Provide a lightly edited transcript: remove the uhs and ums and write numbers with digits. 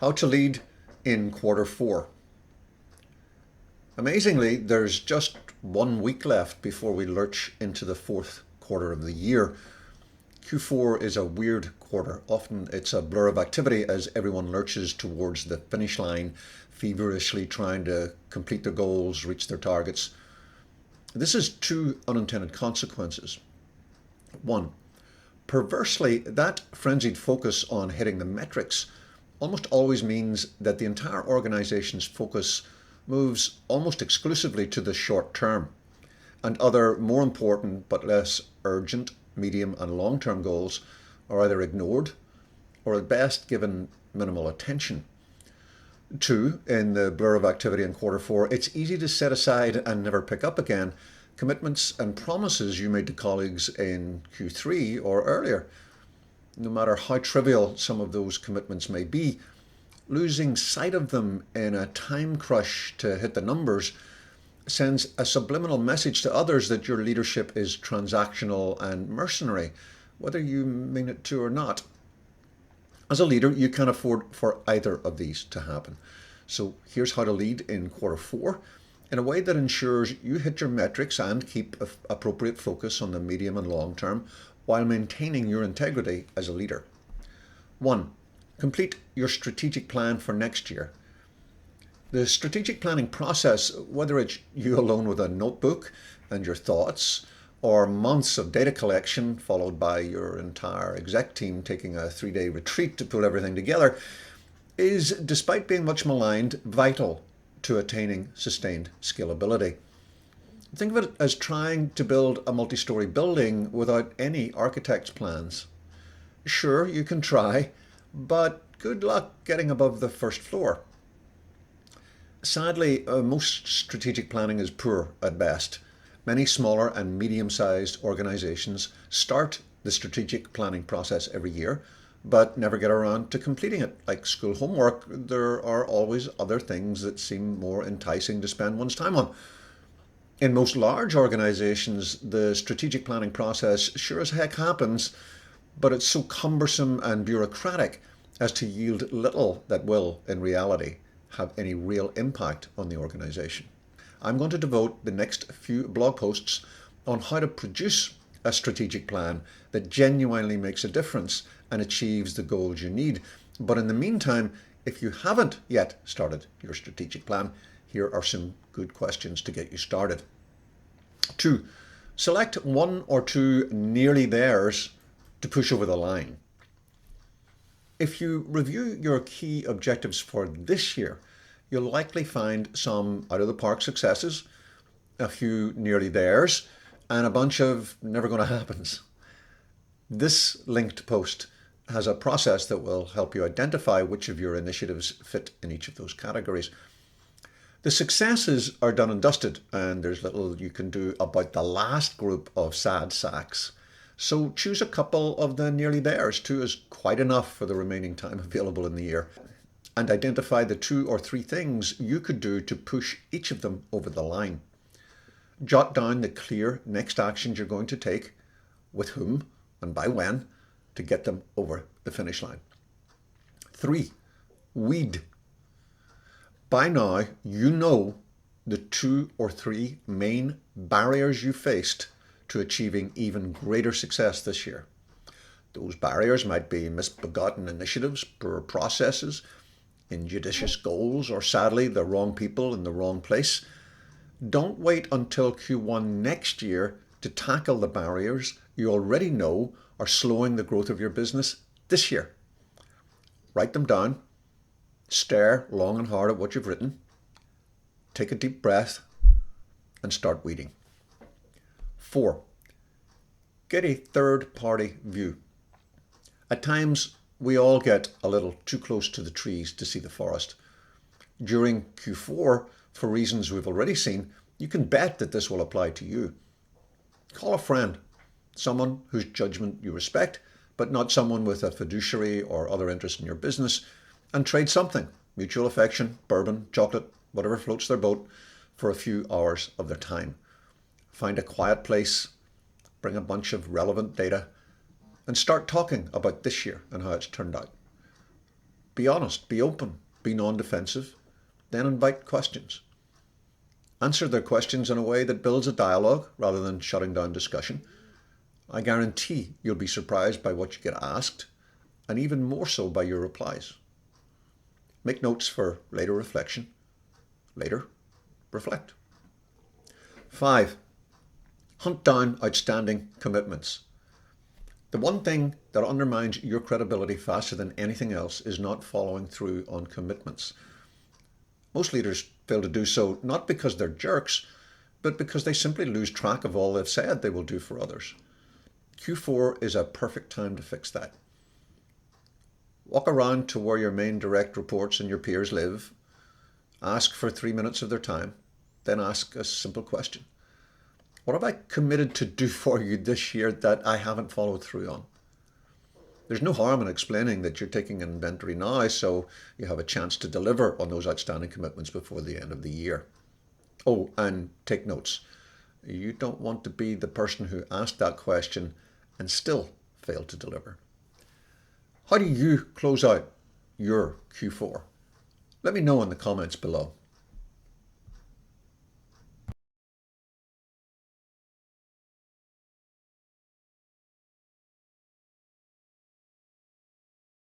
How to lead in quarter four. Amazingly, there's just 1 week left before we lurch into the fourth quarter of the year. Q4 is a weird quarter. Often it's a blur of activity as everyone lurches towards the finish line, feverishly trying to complete their goals, reach their targets. This has two unintended consequences. One, perversely, that frenzied focus on hitting the metrics almost always means that the entire organization's focus moves almost exclusively to the short term, and other more important but less urgent medium and long-term goals are either ignored or at best given minimal attention. Two, in the blur of activity in quarter four, it's easy to set aside and never pick up again commitments and promises you made to colleagues in Q3 or earlier. No matter how trivial some of those commitments may be, losing sight of them in a time crush to hit the numbers sends a subliminal message to others that your leadership is transactional and mercenary, whether you mean it to or not. As a leader, you can't afford for either of these to happen. So here's how to lead in quarter four in a way that ensures you hit your metrics and keep appropriate focus on the medium and long term while maintaining your integrity as a leader. 1. Complete your strategic plan for next year. The strategic planning process, whether it's you alone with a notebook and your thoughts, or months of data collection followed by your entire exec team taking a 3-day retreat to pull everything together, is, despite being much maligned, vital to attaining sustained scalability. Think of it as trying to build a multi-story building without any architect's plans. Sure, you can try, but good luck getting above the first floor. Sadly, most strategic planning is poor at best. Many smaller and medium-sized organizations start the strategic planning process every year, but never get around to completing it. Like school homework, there are always other things that seem more enticing to spend one's time on. In most large organizations, the strategic planning process sure as heck happens, but it's so cumbersome and bureaucratic as to yield little that will, in reality, have any real impact on the organization. I'm going to devote the next few blog posts on how to produce a strategic plan that genuinely makes a difference and achieves the goals you need. But in the meantime, if you haven't yet started your strategic plan, here are some good questions to get you started. 2. Select one or two nearly there's to push over the line. If you review your key objectives for this year, you'll likely find some out-of-the-park successes, a few nearly there's, and a bunch of never going to happens. This linked post has a process that will help you identify which of your initiatives fit in each of those categories. The successes are done and dusted, and there's little you can do about the last group of sad sacks. So choose a couple of the nearly there's. 2 is quite enough for the remaining time available in the year. And identify the 2 or 3 things you could do to push each of them over the line. Jot down the clear next actions you're going to take, with whom and by when, to get them over the finish line. 3. Weed. By now, you know the 2 or 3 main barriers you faced to achieving even greater success this year. Those barriers might be misbegotten initiatives, poor processes, injudicious goals, or sadly, the wrong people in the wrong place. Don't wait until Q1 next year to tackle the barriers you already know are slowing the growth of your business this year. Write them down, stare long and hard at what you've written, take a deep breath, and start weeding. 4. Get a third-party view. At times, we all get a little too close to the trees to see the forest. During Q4, for reasons we've already seen, you can bet that this will apply to you. Call a friend, someone whose judgment you respect, but not someone with a fiduciary or other interest in your business, and trade something, mutual affection, bourbon, chocolate, whatever floats their boat, for a few hours of their time. Find a quiet place, bring a bunch of relevant data, and start talking about this year and how it's turned out. Be honest, be open, be non-defensive, then invite questions. Answer their questions in a way that builds a dialogue rather than shutting down discussion. I guarantee you'll be surprised by what you get asked, and even more so by your replies. Make notes for later reflection. Later, reflect. 5. Hunt down outstanding commitments. The one thing that undermines your credibility faster than anything else is not following through on commitments. Most leaders fail to do so not because they're jerks, but because they simply lose track of all they've said they will do for others. Q4 is a perfect time to fix that. Walk around to where your main direct reports and your peers live. Ask for 3 minutes of their time. Then ask a simple question. What have I committed to do for you this year that I haven't followed through on? There's no harm in explaining that you're taking an inventory now so you have a chance to deliver on those outstanding commitments before the end of the year. Oh, and take notes. You don't want to be the person who asked that question and still failed to deliver. How do you close out your Q4? Let me know in the comments below.